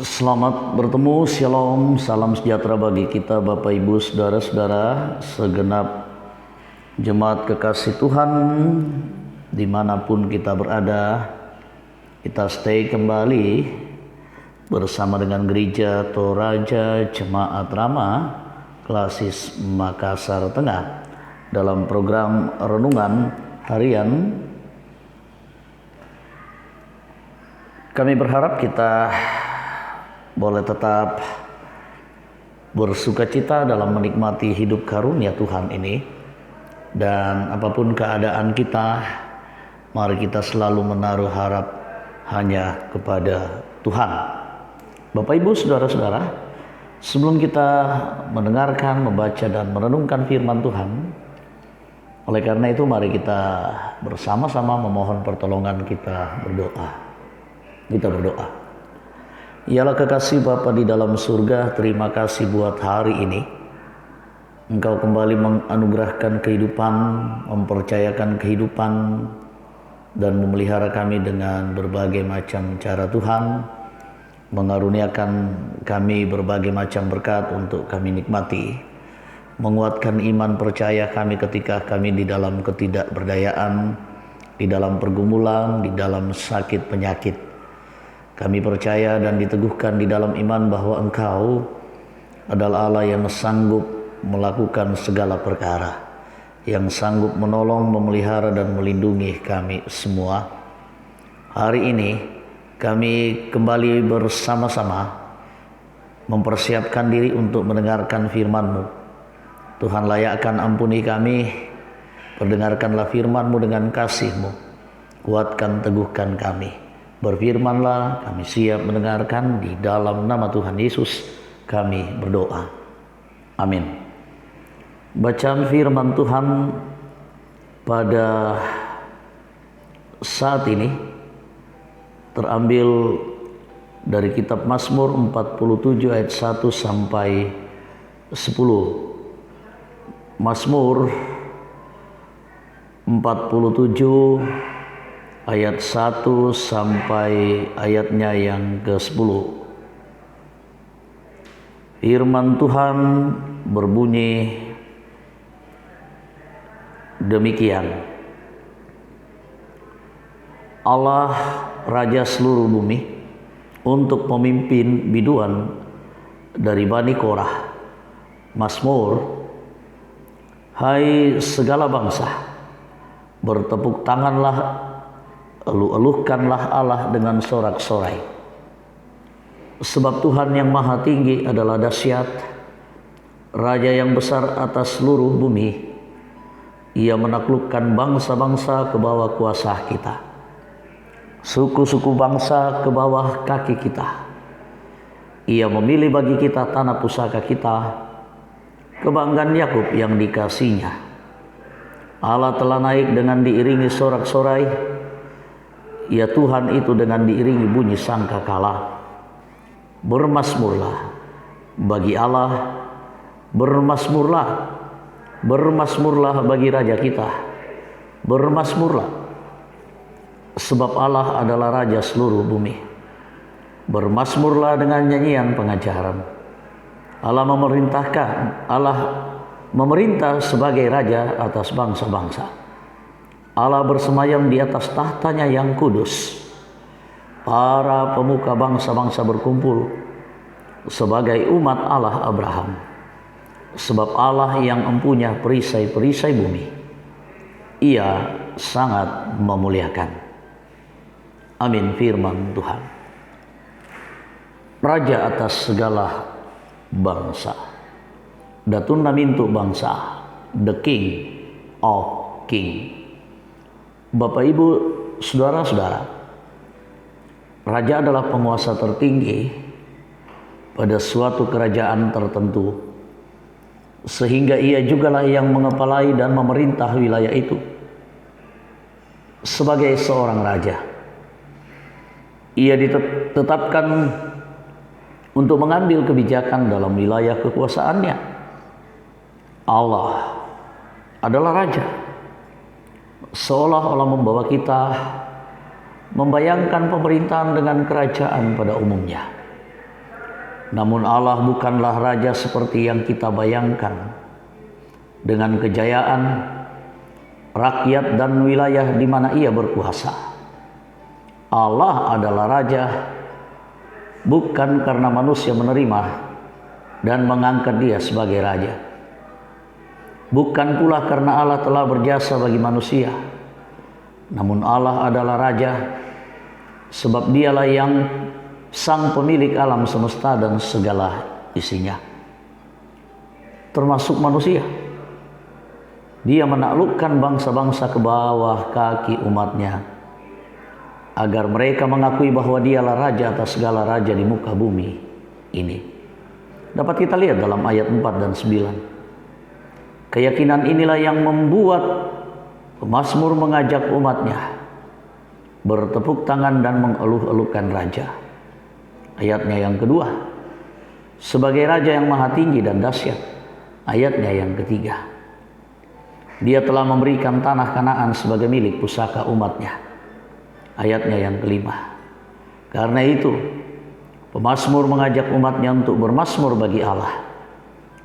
Selamat bertemu, shalom, salam sejahtera bagi kita Bapak Ibu Saudara-saudara segenap jemaat kekasih Tuhan dimanapun kita berada. Kita stay kembali bersama dengan Gereja Toraja Jemaat Rama Klasis Makassar Tengah dalam program Renungan Harian. Kami berharap kita boleh tetap bersukacita dalam menikmati hidup karunia Tuhan ini. Dan apapun keadaan kita, mari kita selalu menaruh harap hanya kepada Tuhan. Bapak Ibu Saudara-saudara, sebelum kita mendengarkan, membaca dan merenungkan firman Tuhan, oleh karena itu mari kita bersama-sama memohon pertolongan, kita berdoa. Kita berdoa. Ialah kekasih Bapa di dalam surga, terima kasih buat hari ini. Engkau kembali menganugerahkan kehidupan, mempercayakan kehidupan, dan memelihara kami dengan berbagai macam cara Tuhan, mengaruniakan kami berbagai macam berkat untuk kami nikmati, menguatkan iman percaya kami ketika kami di dalam ketidakberdayaan, di dalam pergumulan, di dalam sakit penyakit. Kami percaya dan diteguhkan di dalam iman bahwa Engkau adalah Allah yang sanggup melakukan segala perkara, yang sanggup menolong, memelihara dan melindungi kami semua. Hari ini kami kembali bersama-sama mempersiapkan diri untuk mendengarkan firman-Mu. Tuhan, layakkan ampuni kami, perdengarkanlah firman-Mu dengan kasih-Mu, kuatkan, teguhkan kami. Berfirmanlah, kami siap mendengarkan. Di dalam nama Tuhan Yesus kami berdoa. Amin. Bacaan firman Tuhan pada saat ini terambil dari kitab Mazmur 47 ayat 1 sampai 10. Mazmur 47 ayat 1 sampai ayatnya yang ke-10. Firman Tuhan berbunyi demikian. Allah Raja seluruh bumi untuk pemimpin biduan dari Bani Korah. Mazmur. Hai segala bangsa, bertepuk tanganlah, eluh-eluhkanlah Allah dengan sorak-sorai. Sebab Tuhan yang maha tinggi adalah dahsyat, Raja yang besar atas seluruh bumi. Ia menaklukkan bangsa-bangsa ke bawah kuasa kita, suku-suku bangsa ke bawah kaki kita. Ia memilih bagi kita tanah pusaka kita, kebanggaan Yakub yang dikasihinya. Allah telah naik dengan diiringi sorak-sorai. Ya Tuhan itu dengan diiringi bunyi sangkakala. Bermasmurlah bagi Allah, bermasmurlah, bermasmurlah bagi Raja kita, bermasmurlah, sebab Allah adalah Raja seluruh bumi. Bermasmurlah dengan nyanyian pengajaran. Allah memerintah sebagai Raja atas bangsa-bangsa. Allah bersemayam di atas tahtanya yang kudus. Para pemuka bangsa-bangsa berkumpul sebagai umat Allah Abraham. Sebab Allah yang empunya perisai-perisai bumi, Ia sangat memuliakan. Amin. Firman Tuhan. Raja atas segala bangsa, Datun namintu bangsa, the King of King. Bapak Ibu Saudara-saudara, Raja adalah penguasa tertinggi pada suatu kerajaan tertentu, sehingga ia jugalah yang mengepalai dan memerintah wilayah itu. Sebagai seorang raja, ia ditetapkan untuk mengambil kebijakan dalam wilayah kekuasaannya. Allah adalah Raja, seolah-olah membawa kita membayangkan pemerintahan dengan kerajaan pada umumnya. Namun Allah bukanlah raja seperti yang kita bayangkan, dengan kejayaan rakyat dan wilayah di mana ia berkuasa. Allah adalah raja bukan karena manusia menerima dan mengangkat dia sebagai raja. Bukan pula karena Allah telah berjasa bagi manusia. Namun Allah adalah raja sebab dialah yang sang pemilik alam semesta dan segala isinya, termasuk manusia. Dia menaklukkan bangsa-bangsa ke bawah kaki umatnya, agar mereka mengakui bahwa dialah raja atas segala raja di muka bumi ini. Dapat kita lihat dalam ayat 4 dan 9. Keyakinan inilah yang membuat pemazmur mengajak umatnya bertepuk tangan dan mengeluh-elukan raja. Ayatnya yang kedua, sebagai raja yang maha tinggi dan dahsyat. Ayatnya yang ketiga, dia telah memberikan tanah Kanaan sebagai milik pusaka umatnya. Ayatnya yang kelima, karena itu pemazmur mengajak umatnya untuk bermazmur bagi Allah.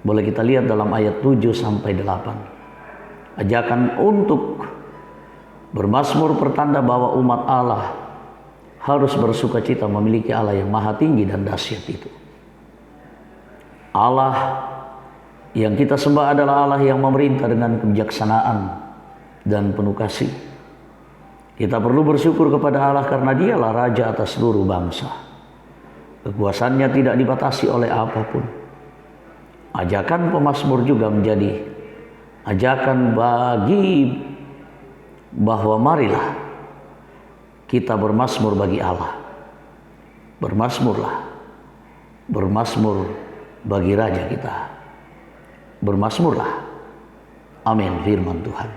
Boleh kita lihat dalam ayat 7 sampai 8. Ajakan untuk bermazmur pertanda bahwa umat Allah harus bersuka cita memiliki Allah yang maha tinggi dan dahsyat itu. Allah yang kita sembah adalah Allah yang memerintah dengan kebijaksanaan dan penuh kasih. Kita perlu bersyukur kepada Allah karena dialah raja atas seluruh bangsa. Kekuasaannya tidak dibatasi oleh apapun. Ajakan pemazmur juga menjadi ajakan bagi bahwa marilah kita bermazmur bagi Allah. Bermazmurlah. Bermazmur bagi raja kita. Bermazmurlah. Amin, firman Tuhan.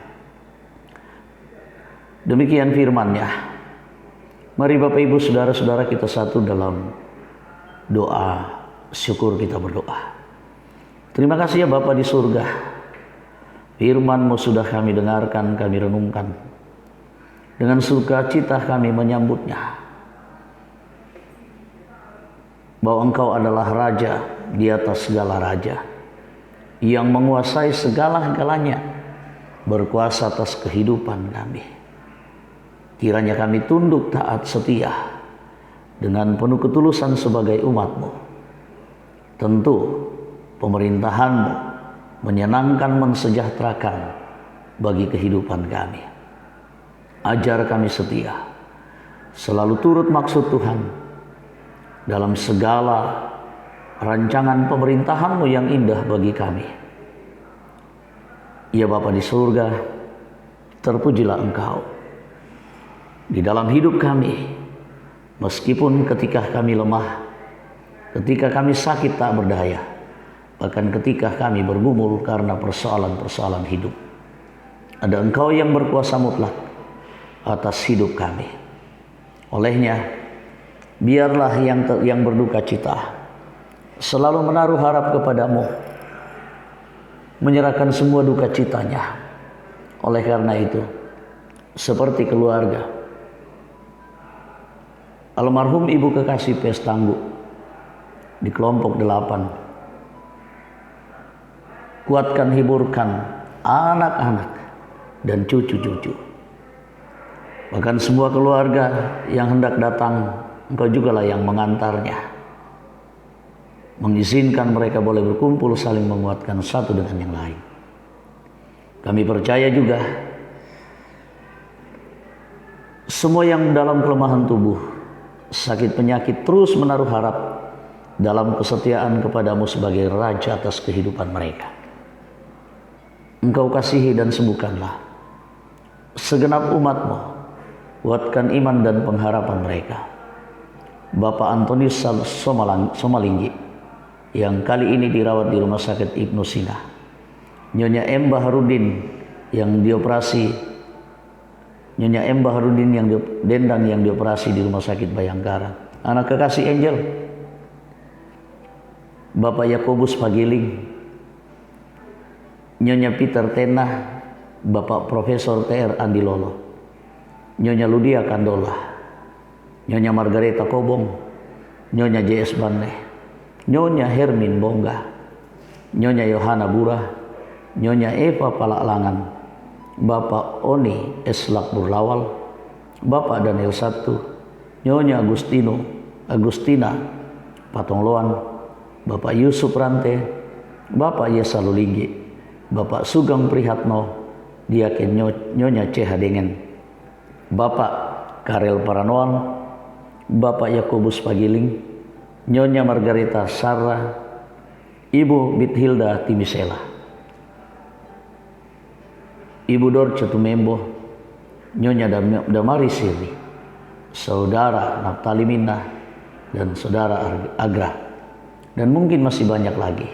Demikian firman-Nya. Mari Bapak Ibu saudara-saudara kita satu dalam doa syukur, kita berdoa. Terima kasih ya Bapa di surga. Firman-Mu sudah kami dengarkan, kami renungkan. Dengan sukacita kami menyambutnya. Bahwa Engkau adalah Raja di atas segala raja, yang menguasai segala-galanya, berkuasa atas kehidupan kami. Kiranya kami tunduk taat setia dengan penuh ketulusan sebagai umat-Mu. Tentu pemerintahan-Mu menyenangkan, mensejahterakan bagi kehidupan kami. Ajar kami setia, selalu turut maksud Tuhan dalam segala rancangan pemerintahan-Mu yang indah bagi kami. Ya Bapa di surga, terpujilah Engkau di dalam hidup kami, meskipun ketika kami lemah, ketika kami sakit tak berdaya, bahkan ketika kami bergumul karena persoalan-persoalan hidup. Ada Engkau yang berkuasa mutlak atas hidup kami. Olehnya, biarlah yang berduka cita selalu menaruh harap kepadamu, menyerahkan semua duka citanya. Oleh karena itu, seperti keluarga almarhum Ibu Kekasih Pestanggu di kelompok 8, kuatkan, hiburkan anak-anak dan cucu-cucu. Bahkan semua keluarga yang hendak datang, Engkau jugalah yang mengantarnya. Mengizinkan mereka boleh berkumpul saling menguatkan satu dengan yang lain. Kami percaya juga semua yang dalam kelemahan tubuh, sakit penyakit, terus menaruh harap dalam kesetiaan kepadamu sebagai Raja atas kehidupan mereka. Engkau kasihi dan sembuhkanlah segenap umat-Mu. Kuatkan iman dan pengharapan mereka. Bapak Antonius Somalinggi yang kali ini dirawat di Rumah Sakit Ibnu Sina. Nyonya M. Baharudin yang dioperasi, Nyonya M. Baharudin yang Dendang yang dioperasi di Rumah Sakit Bayangkara. Anak kekasih Angel, Bapak Yakobus Pagiling, Nyonya Peter Tenah, Bapak Profesor TR Andi Lolo, Nyonya Ludia Kandola, Nyonya Margareta Kobong, Nyonya JS Banleh, Nyonya Hermin Bongga, Nyonya Yohana Burah, Nyonya Eva Palaklangan, Bapak Oni Eslak Burlawal, Bapak Daniel Sabtu, Nyonya Agustina Patongloan, Bapak Yusuf Rante, Bapak Yesa Lulinggi, Bapak Sugeng Prihatno, Diaken Nyonya CH Dengan, Bapak Karel Paranoan, Bapak Yakobus Pagiling, Nyonya Margarita Sarah, Ibu Bithilda Timisela, Ibu Dorce Tumembo, Nyonya Damari Sirri, Saudara Naftali Minna, dan Saudara Agra, dan mungkin masih banyak lagi.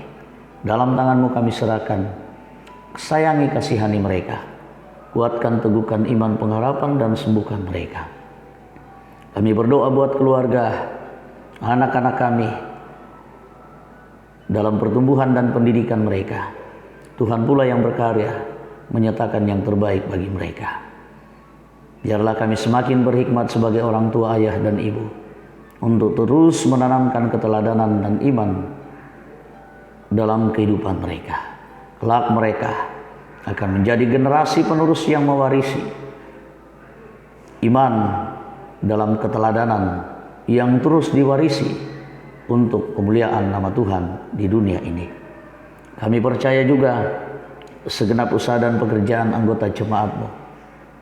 Dalam tangan-Mu kami serahkan. Sayangi, kasihani mereka, kuatkan, teguhkan iman pengharapan, dan sembuhkan mereka. Kami berdoa buat keluarga, anak-anak kami, dalam pertumbuhan dan pendidikan mereka. Tuhan pula yang berkarya menyatakan yang terbaik bagi mereka. Biarlah kami semakin berhikmat sebagai orang tua, ayah, dan ibu, untuk terus menanamkan keteladanan dan iman dalam kehidupan mereka. Kelak mereka akan menjadi generasi penerus yang mewarisi iman dalam keteladanan yang terus diwarisi untuk kemuliaan nama Tuhan di dunia ini. Kami percaya juga segenap usaha dan pekerjaan anggota jemaat-Mu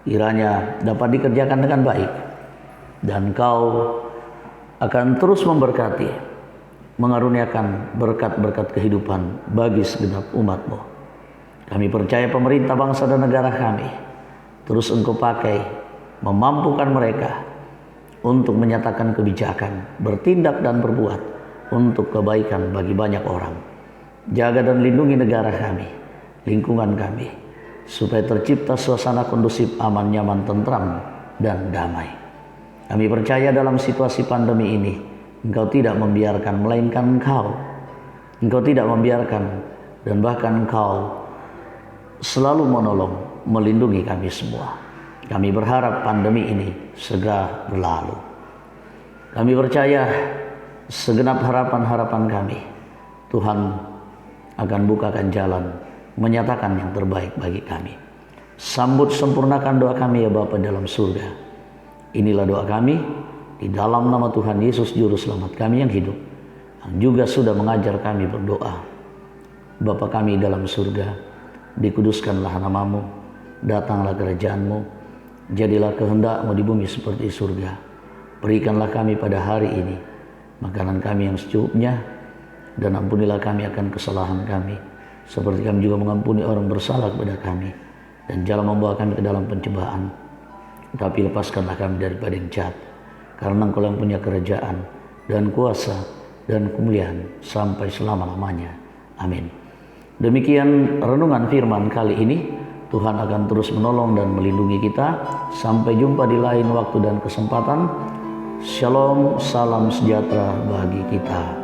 kiranya dapat dikerjakan dengan baik, dan Kau akan terus memberkati, mengaruniakan berkat-berkat kehidupan bagi segenap umat-Mu. Kami percaya pemerintah bangsa dan negara kami terus Engkau pakai, memampukan mereka untuk menyatakan kebijakan, bertindak dan berbuat untuk kebaikan bagi banyak orang. Jaga dan lindungi negara kami, lingkungan kami, supaya tercipta suasana kondusif, aman, nyaman, tentram, dan damai. Kami percaya dalam situasi pandemi ini, Engkau tidak membiarkan, melainkan Engkau tidak membiarkan, dan bahkan Engkau selalu menolong, melindungi kami semua. Kami berharap pandemi ini segera berlalu. Kami percaya segenap harapan-harapan kami, Tuhan akan bukakan jalan, menyatakan yang terbaik bagi kami. Sambut sempurnakan doa kami ya Bapa dalam surga. Inilah doa kami di dalam nama Tuhan Yesus Juru Selamat kami yang hidup, yang juga sudah mengajar kami berdoa. Bapa kami dalam surga, dikuduskanlah nama-Mu, datanglah kerajaan-Mu, jadilah kehendak-Mu di bumi seperti surga. Berikanlah kami pada hari ini makanan kami yang secukupnya, dan ampunilah kami akan kesalahan kami, seperti kami juga mengampuni orang bersalah kepada kami. Dan jangan membawa kami ke dalam pencobaan, tapi lepaskanlah kami daripada yang jahat. Karena Engkau yang punya kerajaan dan kuasa dan kemuliaan sampai selama-lamanya. Amin. Demikian renungan firman kali ini. Tuhan akan terus menolong dan melindungi kita. Sampai jumpa di lain waktu dan kesempatan. Shalom, salam sejahtera bagi kita.